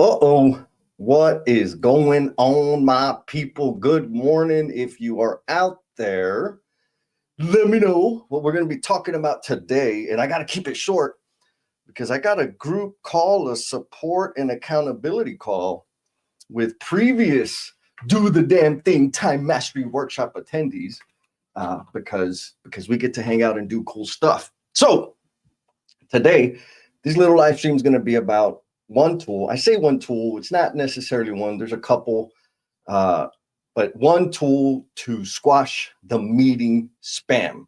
Uh-oh, what is going on, my people? Good morning. If you are out there, let me know what we're going to be talking about today. And I got to keep it short because I got a group call, a support and accountability call with previous Do the Damn Thing Time Mastery Workshop attendees because we get to hang out and do cool stuff. So today, this little live stream is going to be about one tool. I say one tool, it's not necessarily one, there's a couple, but one tool to squash the meeting spam.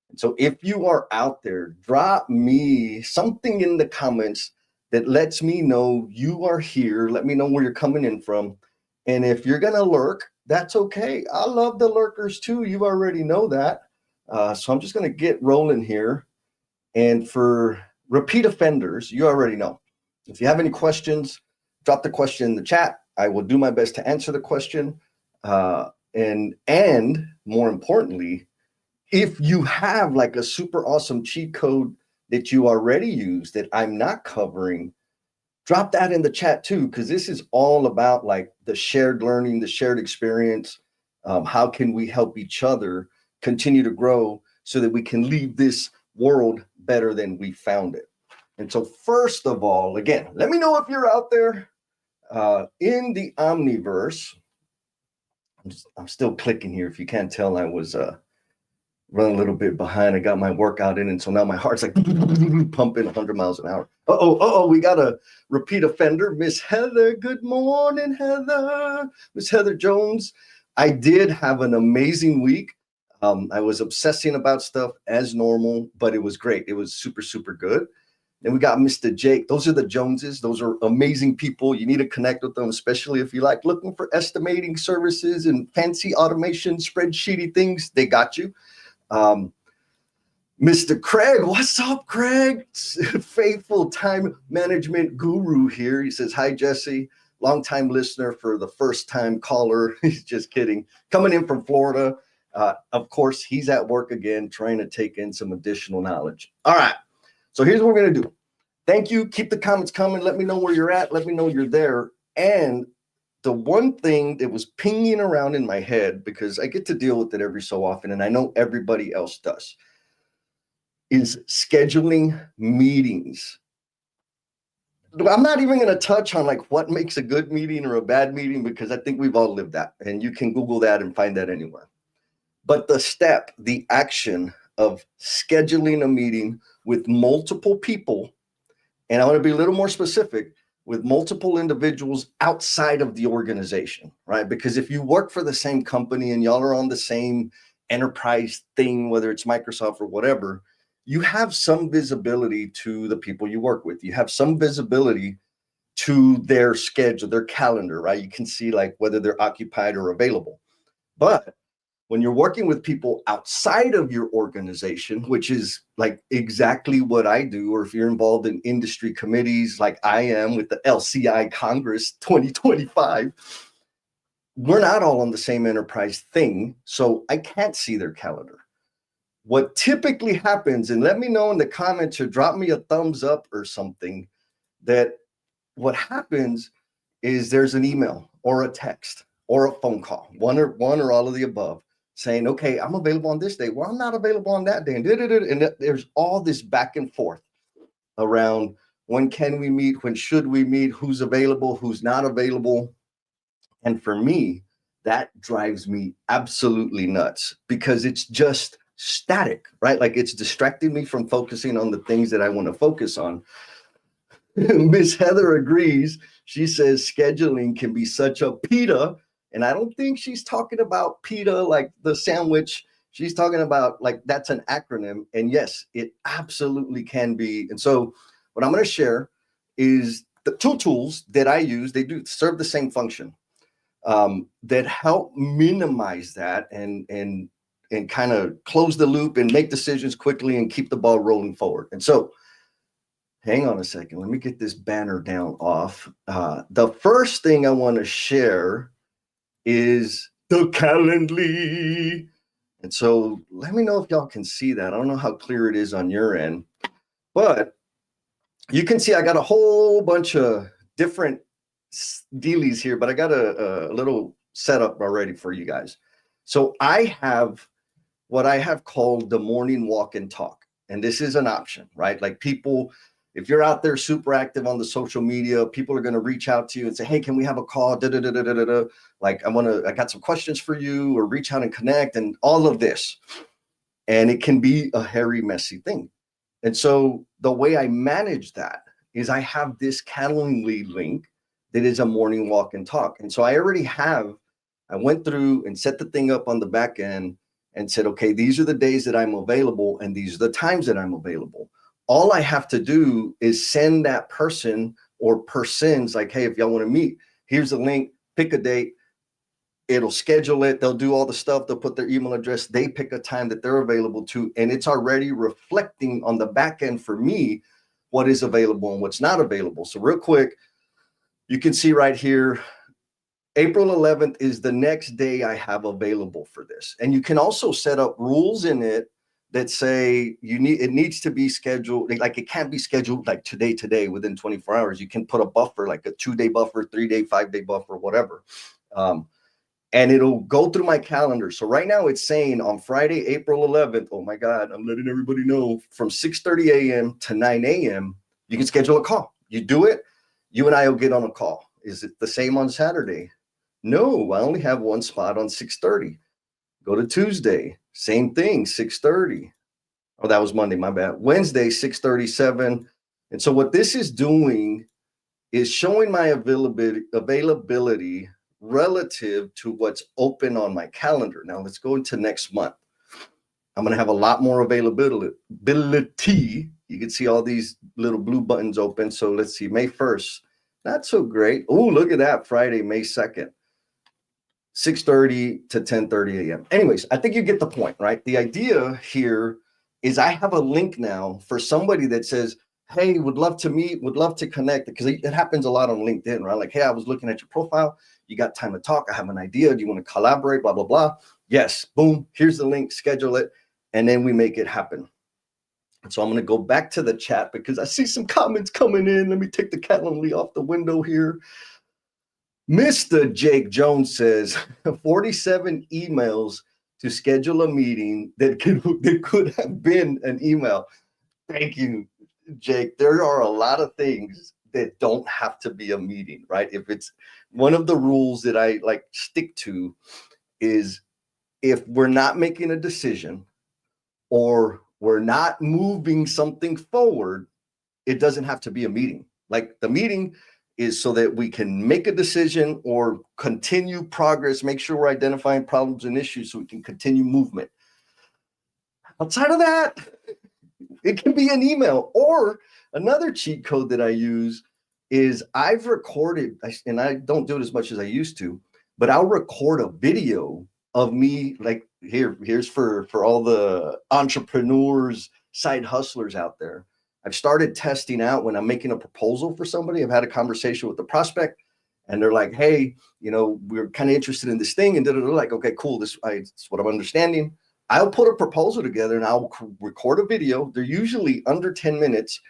And so if you are out there, drop me something in the comments that lets me know you are here. Let me know where you're coming in from. And if you're going to lurk, that's okay. I love the lurkers too. You already know that. So I'm just going to get rolling here. And for repeat offenders, you already know. If you have any questions, drop the question in the chat. I will do my best to answer the question. And more importantly, if you have like a super awesome cheat code that you already use that I'm not covering, drop that in the chat too, because this is all about like the shared learning, the shared experience. How can we help each other continue to grow so that we can leave this world better than we found it? And so first of all, again, let me know if you're out there in the Omniverse. I'm still clicking here. If you can't tell, I was running a little bit behind. I got my workout in, and so now my heart's like pumping 100 miles an hour. We got a repeat offender, Miss Heather. Good morning, Heather. Miss Heather Jones. I did have an amazing week. I was obsessing about stuff as normal, but it was great. It was super, super good. Then we got Mr. Jake. Those are the Joneses. Those are amazing people. You need to connect with them, especially if you like looking for estimating services and fancy automation, spreadsheety things. They got you. Mr. Craig, what's up, Craig? Faithful time management guru here. He says, hi, Jesse. Long-time listener for the first-time caller. He's just kidding. Coming in from Florida. Of course, he's at work again, trying to take in some additional knowledge. All right. So here's what we're going to do. Thank you. Keep the comments coming. Let me know where you're at. Let me know you're there. And the one thing that was pinging around in my head, because I get to deal with it every so often, and I know everybody else does, is scheduling meetings. I'm not even going to touch on like what makes a good meeting or a bad meeting, because I think we've all lived that, and you can Google that and find that anywhere. But the step, the action of scheduling a meeting with multiple people, and I want to be a little more specific, with multiple individuals outside of the organization, right? Because if you work for the same company and y'all are on the same enterprise thing, whether it's Microsoft or whatever, you have some visibility to the people you work with. You have some visibility to their schedule, their calendar, right? You can see like whether they're occupied or available. But when you're working with people outside of your organization, which is like exactly what I do, or if you're involved in industry committees like I am with the LCI Congress 2025, we're not all on the same enterprise thing, so I can't see their calendar. What typically happens, and let me know in the comments or drop me a thumbs up or something, that what happens is there's an email or a text or a phone call, one or all of the above, saying, okay, I'm available on this day. Well, I'm not available on that day. And there's all this back and forth around when can we meet, when should we meet, who's available, who's not available. And for me, that drives me absolutely nuts because it's just static, right? Like it's distracting me from focusing on the things that I want to focus on. Miss Heather agrees. She says scheduling can be such a pita. And I don't think she's talking about pita like the sandwich. She's talking about like that's an acronym. And yes, it absolutely can be. And so what I'm going to share is the two tools that I use. They do serve the same function that help minimize that and kind of close the loop and make decisions quickly and keep the ball rolling forward. And so hang on a second. Let me get this banner down off. The first thing I want to share is the Calendly. And so let me know if y'all can see that. I don't know how clear it is on your end, but you can see I got a whole bunch of different dealies here, but I got a little setup already for you guys. So I have what I have called the morning walk and talk. And this is an option, right? Like people, if you're out there super active on the social media, people are going to reach out to you and say, hey, can we have a call? Da, da, da, da, da, da. Like I got some questions for you, or reach out and connect and all of this. And it can be a hairy, messy thing. And so the way I manage that is I have this Calendly link that is a morning walk and talk. And so I went through and set the thing up on the back end and said, okay, these are the days that I'm available and these are the times that I'm available. All I have to do is send that person or persons like, hey, if y'all want to meet, here's the link, pick a date. It'll schedule it. They'll do all the stuff. They'll put their email address. They pick a time that they're available to. And it's already reflecting on the back end for me what is available and what's not available. So real quick, you can see right here, April 11th is the next day I have available for this. And you can also set up rules in it that say it needs to be scheduled. Like it can't be scheduled like today within 24 hours. You can put a buffer, like a 2-day buffer, 3-day, 5-day buffer, whatever. And it'll go through my calendar. So right now it's saying on Friday, April 11th, oh my God, I'm letting everybody know from 6:30 a.m. to 9 a.m., you can schedule a call. You do it, you and I will get on a call. Is it the same on Saturday? No, I only have one spot on 6:30. Go to Tuesday, same thing, 6:30. Oh, that was Monday, my bad. Wednesday, 6:37. And so what this is doing is showing my availability relative to what's open on my calendar. Now let's go into next month. I'm going to have a lot more availability. You can see all these little blue buttons open. So let's see, May 1st, not so great. Oh, look at that, Friday, May 2nd, 6:30 to 10:30 a.m. Anyways, I think you get the point, right? The idea here is I have a link now for somebody that says, hey, would love to meet, would love to connect, because it happens a lot on LinkedIn, right? Like, hey, I was looking at your profile. You got time to talk? I have an idea. Do you want to collaborate? Blah, blah, blah. Yes. Boom. Here's the link. Schedule it. And then we make it happen. So I'm going to go back to the chat because I see some comments coming in. Let me take the Calendly off the window here. Mr. Jake Jones says 47 emails to schedule a meeting that could have been an email. Thank you, Jake. There are a lot of things that don't have to be a meeting, right? If it's one of the rules that I like stick to is if we're not making a decision or we're not moving something forward, it doesn't have to be a meeting. Like the meeting is so that we can make a decision or continue progress, make sure we're identifying problems and issues so we can continue movement. Outside of that, it can be an email. Or another cheat code that I use is I've recorded, and I don't do it as much as I used to, but I'll record a video of me, like here's for all the entrepreneurs, side hustlers out there. I've started testing out when I'm making a proposal for somebody. I've had a conversation with the prospect and they're like, hey, we're kind of interested in this thing. And they're like, okay, cool. This is what I'm understanding. I'll put a proposal together and I'll record a video. They're usually under 10 minutes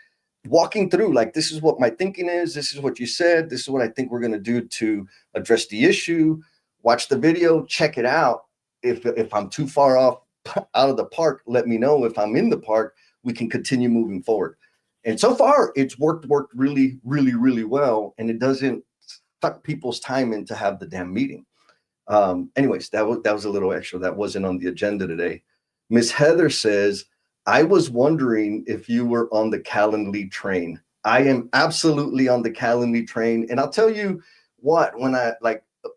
walking through, like, this is what my thinking is. This is what you said. This is what I think we're going to do to address the issue. Watch the video, check it out. If I'm too far off out of the park, let me know. If I'm in the park, we can continue moving forward. And so far it's worked really, really, really well. And it doesn't suck people's time in to have the damn meeting. Anyways, that was a little extra. That wasn't on the agenda today. Miss Heather says, I was wondering if you were on the Calendly train. I am absolutely on the Calendly train. And I'll tell you what, when I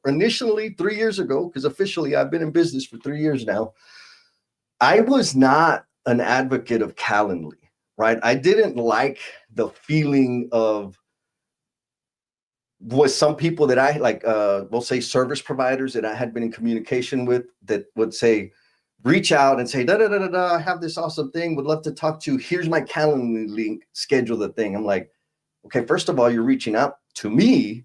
initially 3 years ago, because officially I've been in business for 3 years now, I was not an advocate of Calendly, right? I didn't like the feeling of was some people that I like, we'll say service providers that I had been in communication with that would say, reach out and say, I have this awesome thing, would love to talk to you. Here's my Calendly link, schedule the thing. I'm like, okay, first of all, you're reaching out to me.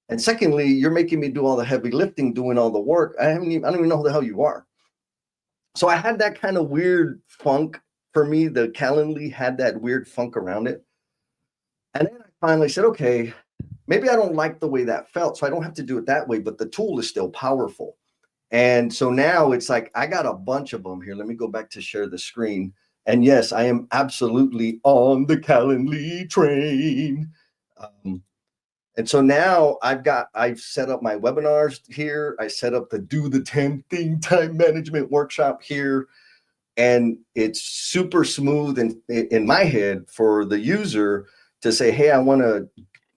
And secondly, you're making me do all the heavy lifting, doing all the work. I don't even know who the hell you are. So I had that kind of weird funk for me. The Calendly had that weird funk around it. And then I finally said, okay, maybe I don't like the way that felt, so I don't have to do it that way, but the tool is still powerful. And so now it's like, I got a bunch of them here. Let me go back to share the screen. And yes, I am absolutely on the Calendly train. And so now I've set up my webinars here. I set up the Do the 10 Thing Time Management Workshop here. And it's super smooth in my head for the user to say, hey, I want to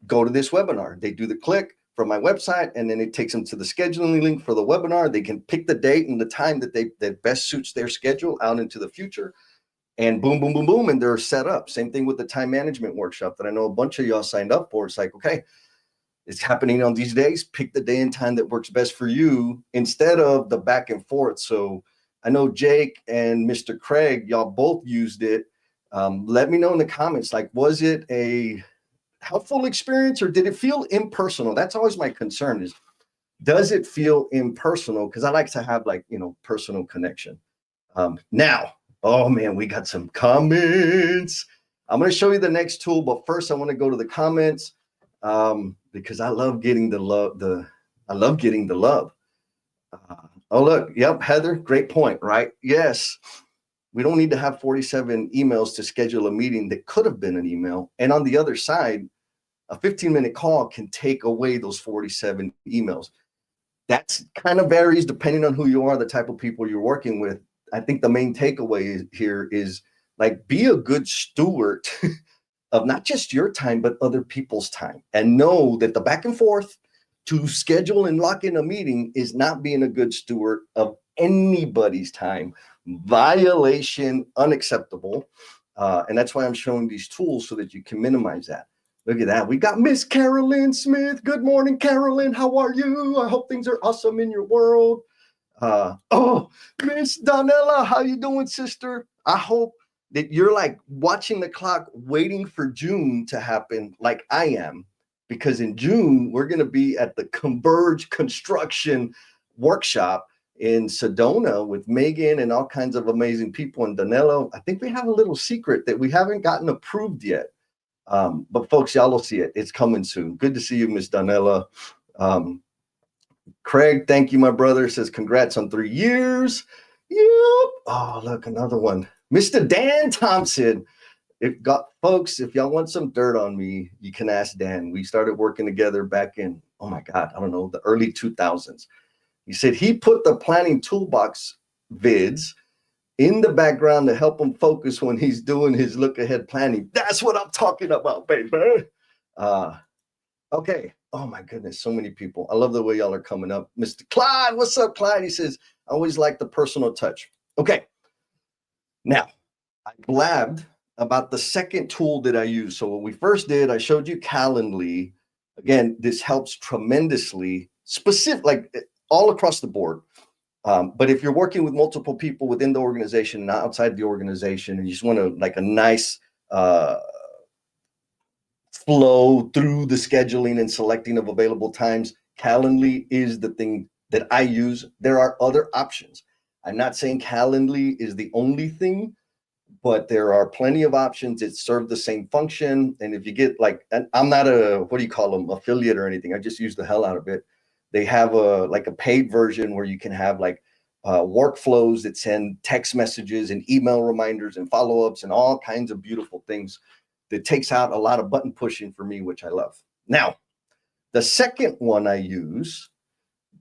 go to this webinar. They do the click from my website, and then it takes them to the scheduling link for the webinar. They can pick the date and the time that best suits their schedule out into the future. And boom, boom, boom, boom, and they're set up. Same thing with the time management workshop that I know a bunch of y'all signed up for. It's like, okay, it's happening on these days. Pick the day and time that works best for you instead of the back and forth. So I know Jake and Mr. Craig, y'all both used it. Let me know in the comments, like, was it a helpful experience or did it feel impersonal? That's always my concern is, does it feel impersonal? Because I like to have personal connection. Now, oh man, we got some comments. I'm going to show you the next tool, but first I want to go to the comments because I love getting the love. I love getting the love. Oh, look. Yep. Heather, great point, right? Yes. We don't need to have 47 emails to schedule a meeting that could have been an email. And on the other side, a 15-minute call can take away those 47 emails. That's kind of varies depending on who you are, the type of people you're working with. I think the main takeaway here is like, be a good steward of not just your time, but other people's time, and know that the back and forth to schedule and lock in a meeting is not being a good steward of anybody's time. Violation, unacceptable. And that's why I'm showing these tools so that you can minimize that. Look at that. We got Miss Carolyn Smith. Good morning, Carolyn. How are you? I hope things are awesome in your world. Oh, Miss Donella, how you doing, sister? I hope that you're like watching the clock, waiting for June to happen like I am. Because in June, we're going to be at the Converge Construction Workshop in Sedona with Megan and all kinds of amazing people. And Danilo, I think we have a little secret that we haven't gotten approved yet. But folks, y'all will see it. It's coming soon. Good to see you, Miss Donella. Craig, thank you, my brother. Says congrats on 3 years. Yep. Oh, look, another one. Mr. Dan Thompson. Folks, if y'all want some dirt on me, you can ask Dan. We started working together back in, oh my God, I don't know, the early 2000s. He said he put the planning toolbox vids in the background to help him focus when he's doing his look ahead planning. That's what I'm talking about, baby. Okay. Oh my goodness, so many people. I love the way y'all are coming up. Mr. Clyde, what's up, Clyde? He says, I always like the personal touch. Okay. Now, I blabbed about the second tool that I use. So what we first did, I showed you Calendly. Again, this helps tremendously, specific, like all across the board. But if you're working with multiple people within the organization, not outside the organization, and you just want to like a nice flow through the scheduling and selecting of available times, Calendly is the thing that I use. There are other options. I'm not saying Calendly is the only thing, but there are plenty of options that serve the same function. And if you get like, and I'm not a, what do you call them, affiliate or anything. I just use the hell out of it. They have a paid version where you can have like workflows that send text messages and email reminders and follow-ups and all kinds of beautiful things that takes out a lot of button pushing for me, which I love. Now, the second one I use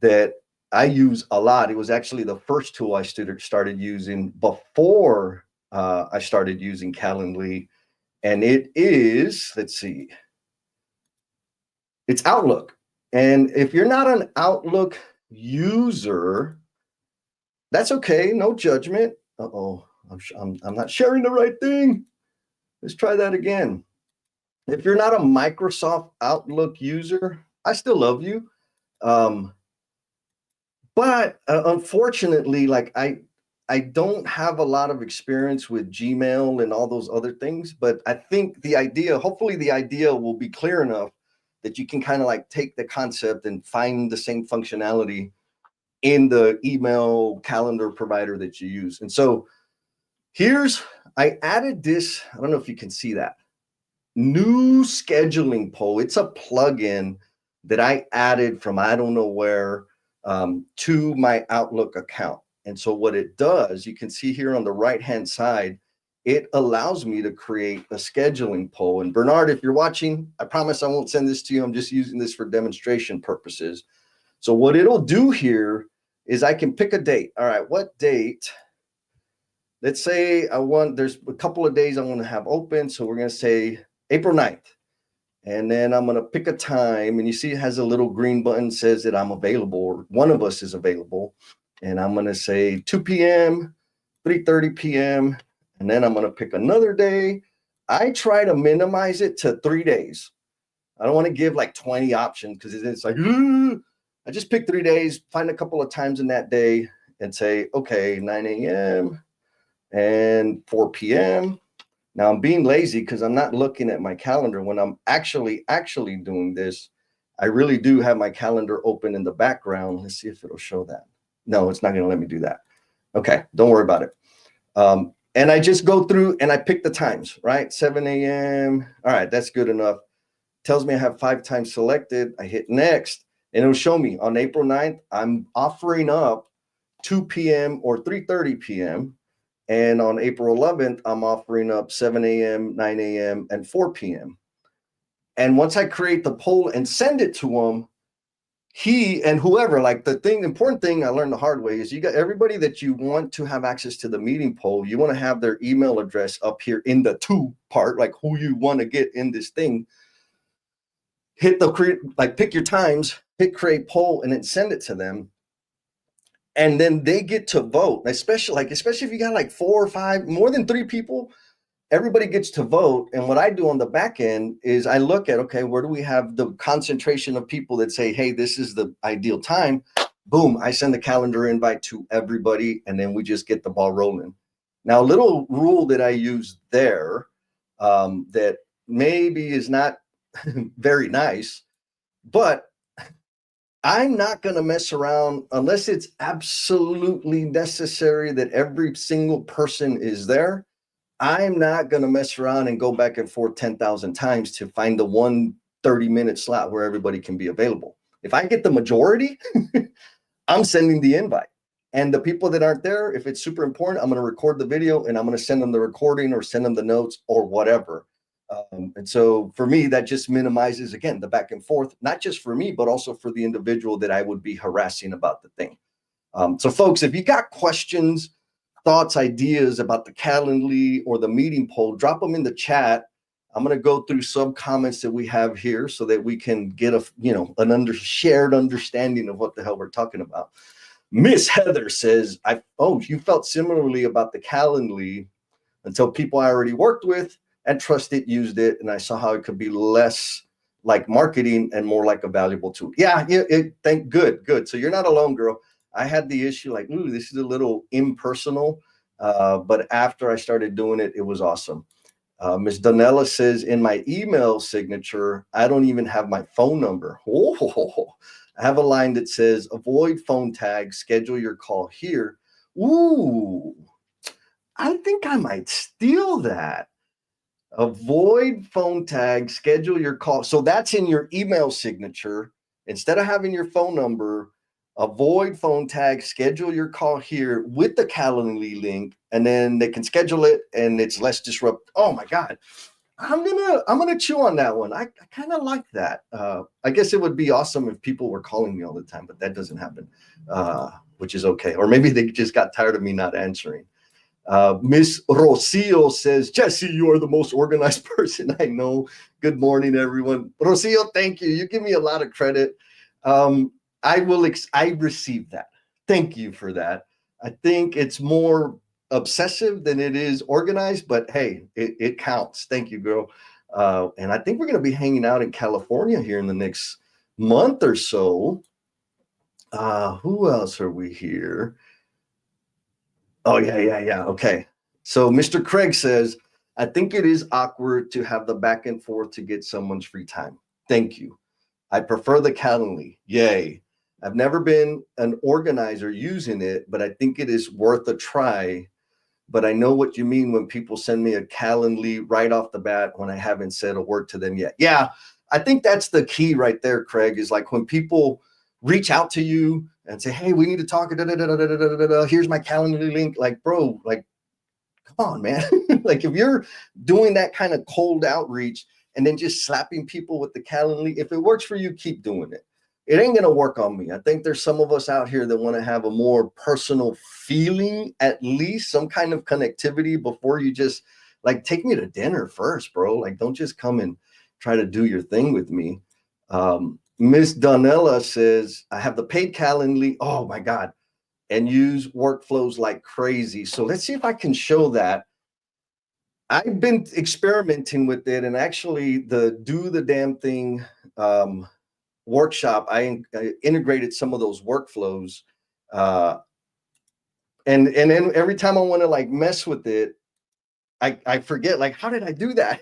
that I use a lot, it was actually the first tool I started using before I started using Calendly, and it is, let's see, it's Outlook. And if you're not an Outlook user, that's okay, no judgment. Uh-oh, I'm not sharing the right thing. Let's try that again. If you're not a Microsoft Outlook user, I still love you. But unfortunately, like I don't have a lot of experience with Gmail and all those other things, but I think the idea, hopefully the idea will be clear enough that you can kind of like take the concept and find the same functionality in the email calendar provider that you use. And so I added this, I don't know if you can see that. new scheduling poll. It's a plugin that I added from I don't know where to my Outlook account. And so what it does, you can see here on the right-hand side, it allows me to create a scheduling poll. And Bernard, if you're watching, I promise I won't send this to you. I'm just using this for demonstration purposes. So what it'll do here is I can pick a date. All right, what date? Let's say there's a couple of days I want to have open. So we're going to say April 9th. And then I'm going to pick a time, and you see it has a little green button says that I'm available, or one of us is available. And I'm going to say 2 p.m., 3:30 p.m., and then I'm going to pick another day. I try to minimize it to 3 days. I don't want to give like 20 options because it's like, I just pick 3 days, find a couple of times in that day and say, okay, 9 a.m. and 4 p.m. Now I'm being lazy because I'm not looking at my calendar. When I'm actually doing this, I really do have my calendar open in the background. Let's see if it'll show that. No, it's not going to let me do that. Okay, don't worry about it. And I just go through and I pick the times, right? 7 a.m. All right, that's good enough. Tells me I have 5 times selected. I hit next, and it'll show me on April 9th, I'm offering up 2 p.m. or 3:30 p.m. And on April 11th, I'm offering up 7 a.m., 9 a.m., and 4 p.m. And once I create the poll and send it to him, he and whoever, like the important thing I learned the hard way is you got everybody that you want to have access to the meeting poll. You want to have their email address up here in the to part, like who you want to get in this thing. Hit the create, like pick your times, hit create poll, and then send it to them. And then they get to vote, especially if you got like 4 or 5, more than 3 people, everybody gets to vote. And what I do on the back end is I look at, okay, where do we have the concentration of people that say, hey, this is the ideal time? Boom, I send the calendar invite to everybody, and then we just get the ball rolling. Now, a little rule that I use there that maybe is not very nice, but I'm not going to mess around unless it's absolutely necessary that every single person is there. I'm not going to mess around and go back and forth 10,000 times to find the one 30-minute slot where everybody can be available. If I get the majority, I'm sending the invite. And the people that aren't there, if it's super important, I'm going to record the video and I'm going to send them the recording or send them the notes or whatever. And so for me, that just minimizes, again, the back and forth, not just for me, but also for the individual that I would be harassing about the thing. So folks, if you got questions, thoughts, ideas about the Calendly or the meeting poll, drop them in the chat. I'm going to go through some comments that we have here so that we can get an shared understanding of what the hell we're talking about. Miss Heather says, you felt similarly about the Calendly until people I already worked with and trusted used it, and I saw how it could be less like marketing and more like a valuable tool. Good. So you're not alone, girl. I had the issue like, this is a little impersonal, but after I started doing it, it was awesome. Ms. Donella says, in my email signature, I don't even have my phone number. I have a line that says, avoid phone tag, schedule your call here. Ooh, I think I might steal that. Avoid phone tag, schedule your call. So that's in your email signature. Instead of having your phone number, avoid phone tag, schedule your call here with the Calendly link, and then they can schedule it and it's less disrupt. Oh my God. I'm gonna chew on that one. I kind of like that. I guess it would be awesome if people were calling me all the time, but that doesn't happen, which is okay. Or maybe they just got tired of me not answering. Miss Rocio says, Jesse, you are the most organized person I know. Good morning, everyone. Rocio, thank you. You give me a lot of credit. I receive that. Thank you for that. I think it's more obsessive than it is organized, but hey, it counts. Thank you, girl. And I think we're going to be hanging out in California here in the next month or so. Who else are we here? Oh, yeah. Okay. So Mr. Craig says, I think it is awkward to have the back and forth to get someone's free time. Thank you. I prefer the Calendly. Yay. I've never been an organizer using it, but I think it is worth a try but I know what you mean when people send me a Calendly right off the bat when I haven't said a word to them yet. Yeah, I think that's the key right there, Craig, is like when people reach out to you and say, hey, we need to talk, here's my Calendly link. Like, bro, like, come on, man. Like if you're doing that kind of cold outreach and then just slapping people with the Calendly, if it works for you, keep doing it. It ain't gonna work on me. I think there's some of us out here that want to have a more personal feeling, at least some kind of connectivity before you just like take me to dinner first, bro. Like don't just come and try to do your thing with me. Miss Donella says, I have the paid Calendly. Oh my God. And use workflows like crazy. So let's see if I can show that. I've been experimenting with it, and actually the Do the Damn Thing workshop, I integrated some of those workflows. And then every time I want to like mess with it, I forget, like, how did I do that?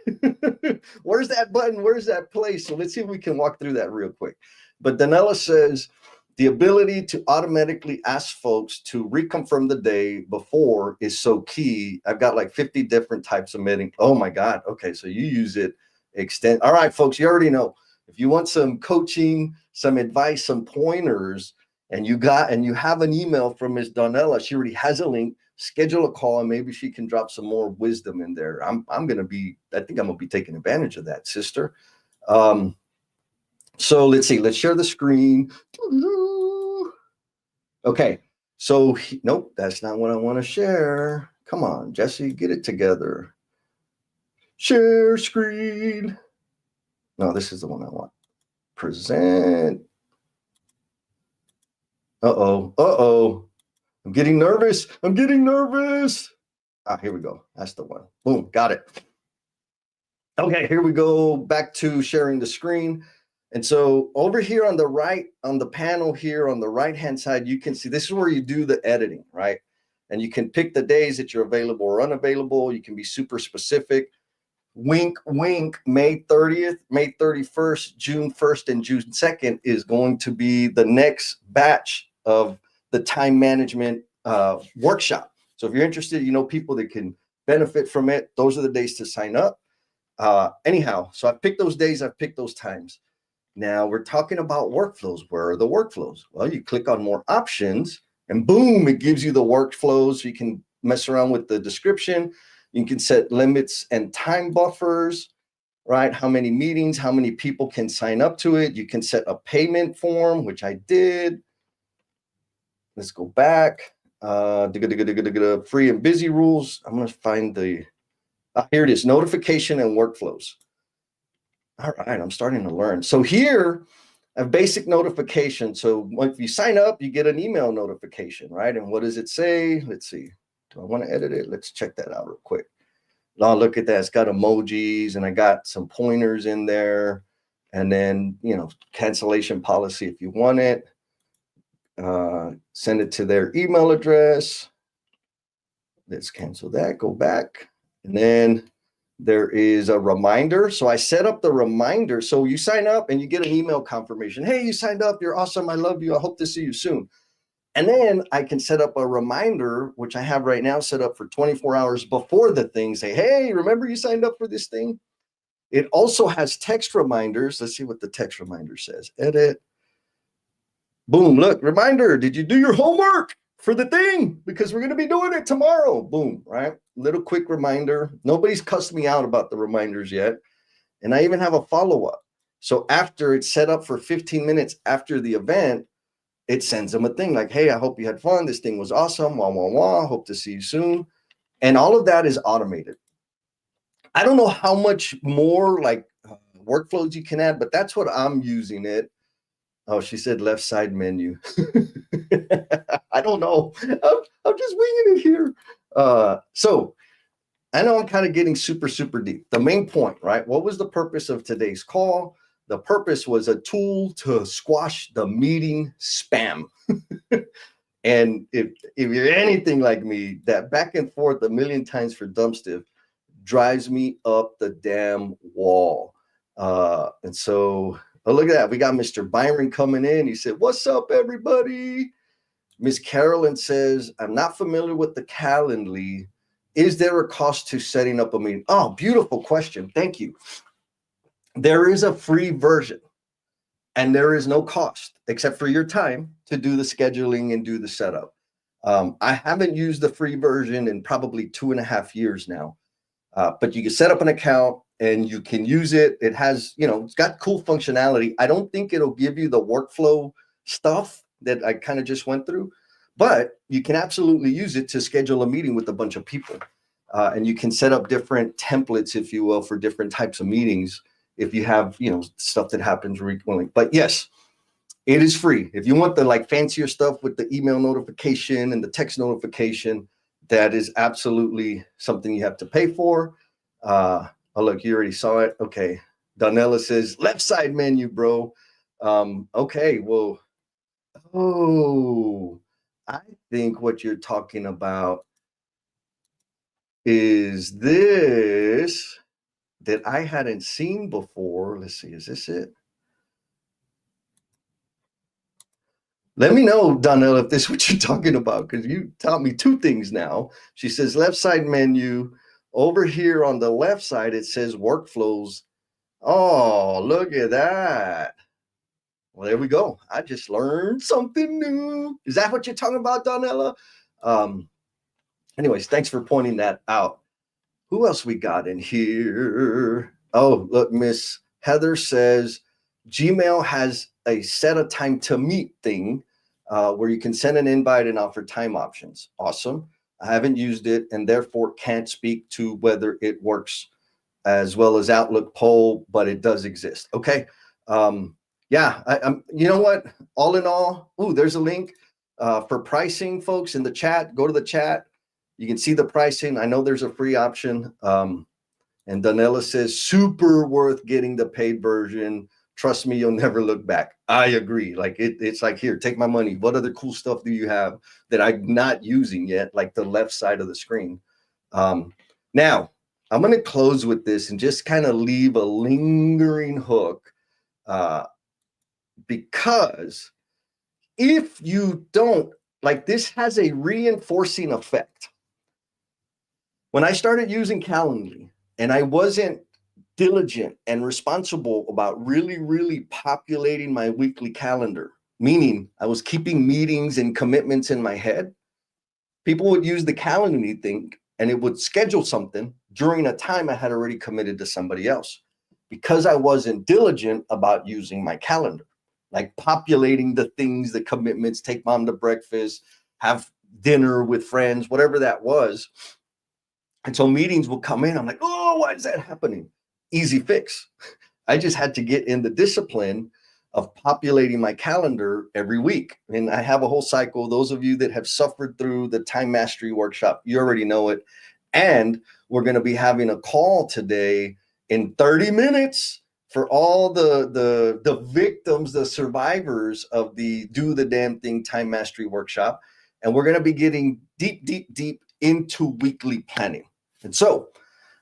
Where's that button? Where's that place? So let's see if we can walk through that real quick. But Danella says, the ability to automatically ask folks to reconfirm the day before is so key. I've got like 50 different types of meeting. Oh my God. Okay. So you use it extend. All right, folks, you already know. If you want some coaching, some advice, some pointers, and you have an email from Ms. Donella, she already has a link, schedule a call, and maybe she can drop some more wisdom in there. I think I'm gonna be taking advantage of that, sister. So let's see, let's share the screen. Okay, so nope, that's not what I want to share. Come on, Jesse, get it together. Share screen. No, this is the one I want. Present. Uh-oh. I'm getting nervous. Ah, here we go. That's the one. Boom, got it. Okay, here we go. Back to sharing the screen. And so over here on the right, on the panel here on the right-hand side, you can see this is where you do the editing, right? And you can pick the days that you're available or unavailable. You can be super specific. Wink, wink, May 30th, May 31st, June 1st, and June 2nd is going to be the next batch of the time management workshop. So if you're interested, you know people that can benefit from it, those are the days to sign up. Anyhow, so I've picked those days, I've picked those times. Now we're talking about workflows. Where are the workflows? Well, you click on more options and boom, it gives you the workflows. So you can mess around with the description. You can set limits and time buffers, right? How many meetings, how many people can sign up to it. You can set a payment form, which I did. Let's go back. Free and busy rules. I'm going to find the, here it is, notification and workflows. All right, I'm starting to learn. So here, a basic notification. So if you sign up, you get an email notification, right? And what does it say? Let's see. Do I want to edit it? Let's check that out real quick. Oh, look at that. It's got emojis and I got some pointers in there. And then, cancellation policy if you want it. Send it to their email address. Let's cancel that. Go back. And then there is a reminder. So I set up the reminder. So you sign up and you get an email confirmation. Hey, you signed up. You're awesome. I love you. I hope to see you soon. And then I can set up a reminder, which I have right now set up for 24 hours before the thing. Say, hey, remember you signed up for this thing? It also has text reminders. Let's see what the text reminder says. Edit. Boom, look, reminder. Did you do your homework for the thing? Because we're going to be doing it tomorrow. Boom, right? Little quick reminder. Nobody's cussed me out about the reminders yet. And I even have a follow-up. So after it's set up for 15 minutes after the event, it sends them a thing like, hey, I hope you had fun. This thing was awesome. Wah, wah, wah. Hope to see you soon. And all of that is automated. I don't know how much more like workflows you can add, but that's what I'm using it. Oh, she said left side menu. I don't know. I'm just winging it here. So I know I'm kind of getting super, super deep. The main point, right? What was the purpose of today's call? The purpose was a tool to squash the meeting spam. And if you're anything like me, that back and forth a million times for dumb stuff drives me up the damn wall. And so, oh, look at that. We got Mr. Byron coming in. He said, what's up, everybody? Miss Carolyn says, I'm not familiar with the Calendly. Is there a cost to setting up a meeting? Oh, beautiful question. Thank you. There is a free version and there is no cost except for your time to do the scheduling and do the setup. I haven't used the free version in probably 2.5 years now, but you can set up an account and you can use it. It has, it's got cool functionality. I don't think it'll give you the workflow stuff that I kind of just went through, but you can absolutely use it to schedule a meeting with a bunch of people. And you can set up different templates, if you will, for different types of meetings if you have, stuff that happens frequently. But yes, it is free. If you want the like fancier stuff with the email notification and the text notification, that is absolutely something you have to pay for. Oh, look, you already saw it. Okay. Donella says, left side menu, bro. Okay, well, I think what you're talking about is this that I hadn't seen before. Let's see, is this it? Let me know, Donnell, if this is what you're talking about, because you taught me two things now. She says left side menu. Over here on the left side, it says workflows. Oh, look at that. Well, there we go. I just learned something new. Is that what you're talking about, Donnella? Anyways, thanks for pointing that out. Who else we got in here? Oh, look, Miss Heather says Gmail has a set a time to meet thing where you can send an invite and offer time options. Awesome. I haven't used it and therefore can't speak to whether it works as well as Outlook poll, but it does exist. Okay. Yeah, I'm, you know what? All in all, there's a link for pricing, folks, in the chat. Go to the chat. You can see the pricing. I know there's a free option. And Donella says, super worth getting the paid version. Trust me, you'll never look back. I agree. Like it's like, here, take my money. What other cool stuff do you have that I'm not using yet? Like the left side of the screen. Now, I'm going to close with this and just kind of leave a lingering hook because if you don't, like this has a reinforcing effect. When I started using Calendly and I wasn't diligent and responsible about really populating my weekly calendar, meaning I was keeping meetings and commitments in my head, people would use the Calendly thing and it would schedule something during a time I had already committed to somebody else because I wasn't diligent about using my calendar, like populating the things, the commitments, take mom to breakfast, have dinner with friends, whatever that was. And so meetings will come in. I'm like, oh, why is that happening? Easy fix. I just had to get in the discipline of populating my calendar every week. And I have a whole cycle. Those of you that have suffered through the time mastery workshop, you already know it. And we're going to be having a call today in 30 minutes for all the victims, the survivors of the Do the Damn Thing Time Mastery Workshop. And we're going to be getting deep into weekly planning. And so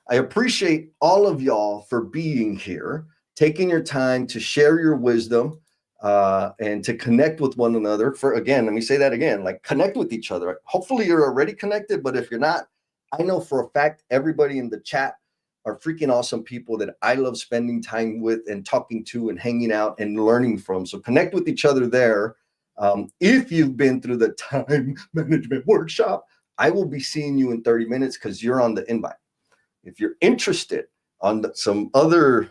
I appreciate all of y'all for being here, taking your time to share your wisdom and to connect with one another. Let me say that again, like connect with each other. Hopefully you're already connected, but if you're not, I know for a fact, everybody in the chat are freaking awesome people that I love spending time with and talking to and hanging out and learning from. So connect with each other there. If you've been through the time management workshop, I will be seeing you in 30 minutes because you're on the invite. If you're interested on some other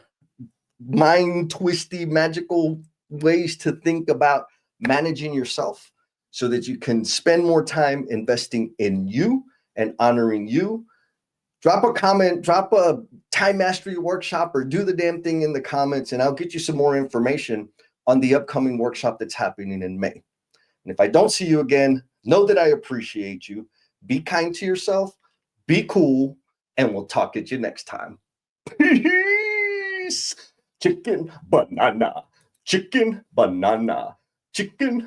mind twisty, magical ways to think about managing yourself so that you can spend more time investing in you and honoring you, drop a comment, drop a time mastery workshop or do the damn thing in the comments, and I'll get you some more information on the upcoming workshop that's happening in May. And if I don't see you again, know that I appreciate you. Be kind to yourself, be cool, and we'll talk at you next time. Peace. Chicken banana, chicken banana, chicken